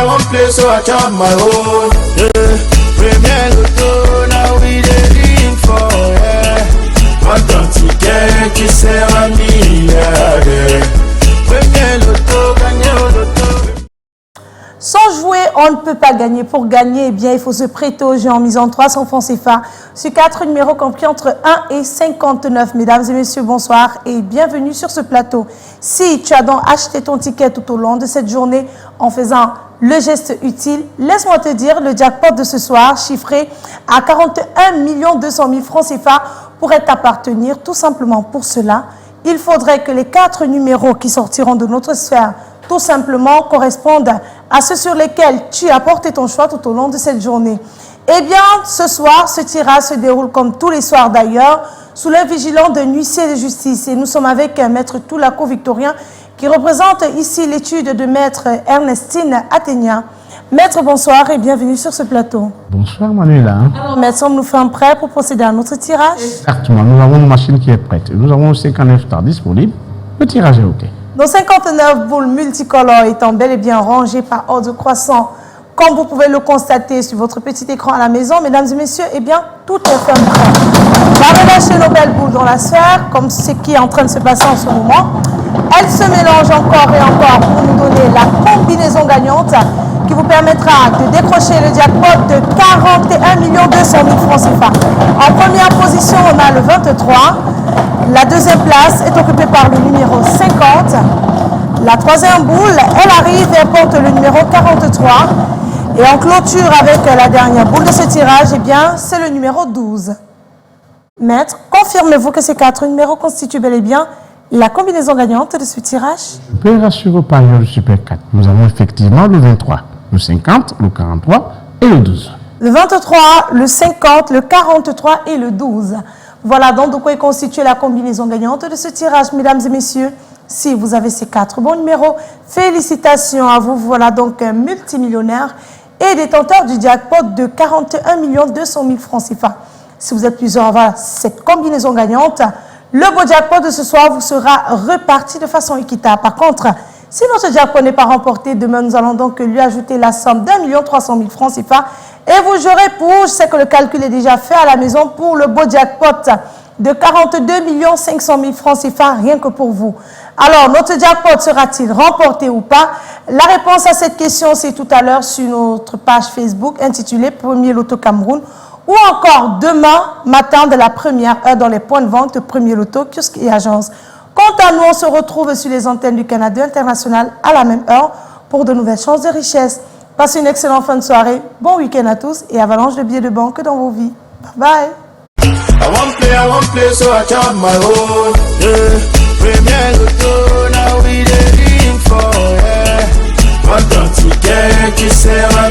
I won't play, so I chop my own. Premier Loto, now we dey for Content ticket qui sert à milliardaire. Premier Loto, gagner au loto. Sans jouer, on ne peut pas gagner. Pour gagner, eh bien, il faut se prêter au jeu en misant 300 francs CFA sur 4 numéros compris entre 1 et 59. Mesdames et messieurs, bonsoir et bienvenue sur ce plateau. Si tu as donc acheté ton ticket tout au long de cette journée en faisant le geste utile, laisse-moi te dire, le jackpot de ce soir, chiffré à 41 200 000 francs CFA, pourrait t'appartenir. Tout simplement pour cela, il faudrait que les 4 numéros qui sortiront de notre sphère tout simplement correspondent à ceux sur lesquels tu as porté ton choix tout au long de cette journée. Eh bien, ce soir, ce tirage se déroule comme tous les soirs d'ailleurs, sous l'œil vigilant d'un huissier de justice. Et nous sommes avec Maître Toulako Victorien, qui représente ici l'étude de Maître Ernestine Athénia. Maître, bonsoir et bienvenue sur ce plateau. Bonsoir Manuela. Alors, Maître, sommes-nous faits prêts pour procéder à notre tirage? Exactement, nous avons une machine qui est prête. Nous avons 59 stars disponibles. Le tirage est OK. Nos 59 boules multicolores étant bel et bien rangées par ordre croissant, comme vous pouvez le constater sur votre petit écran à la maison, mesdames et messieurs, eh bien, tout est fait prêt. On va relâcher nos belles boules dans la sphère, comme ce qui est en train de se passer en ce moment. Elles se mélangent encore et encore pour nous donner la combinaison gagnante qui vous permettra de décrocher le jackpot de 41 200 000 francs CFA. En première position, on a le 23. La deuxième place est occupée par le numéro 50. La troisième boule, elle arrive et porte le numéro 43. Et en clôture avec la dernière boule de ce tirage, eh bien, c'est le numéro 12. Maître, confirmez-vous que ces 4 numéros constituent bel et bien la combinaison gagnante de ce tirage? Je peux rassurer au parieur du Super 4. Nous avons effectivement le 23, le 50, le 43 et le 12. Le 23, le 50, le 43 et le 12. Voilà donc de quoi est constituée la combinaison gagnante de ce tirage, mesdames et messieurs. Si vous avez ces 4 bons numéros, félicitations à vous. Voilà donc un multimillionnaire et détenteur du jackpot de 41 200 000 francs CFA. Si vous êtes plusieurs à avoir cette combinaison gagnante, le beau jackpot de ce soir vous sera reparti de façon équitable. Par contre, si notre jackpot n'est pas remporté, demain nous allons donc lui ajouter la somme d'1 300 000 francs CFA et vous jouerez pour, je sais que le calcul est déjà fait à la maison, pour le beau jackpot de 42 500 000 francs CFA, rien que pour vous. Alors, notre jackpot sera-t-il remporté ou pas? La réponse à cette question, c'est tout à l'heure sur notre page Facebook intitulée Premier Loto Cameroun ou encore demain matin de la première heure dans les points de vente Premier Loto, kiosque et agence. Quant à nous, on se retrouve sur les antennes du Canada International à la même heure pour de nouvelles chances de richesse. Passez une excellente fin de soirée, bon week-end à tous et avalanche de billets de banque dans vos vies. Bye bye. I won't play, so I chop my own. Premier Loto, now we dey for Content ticket qui sert à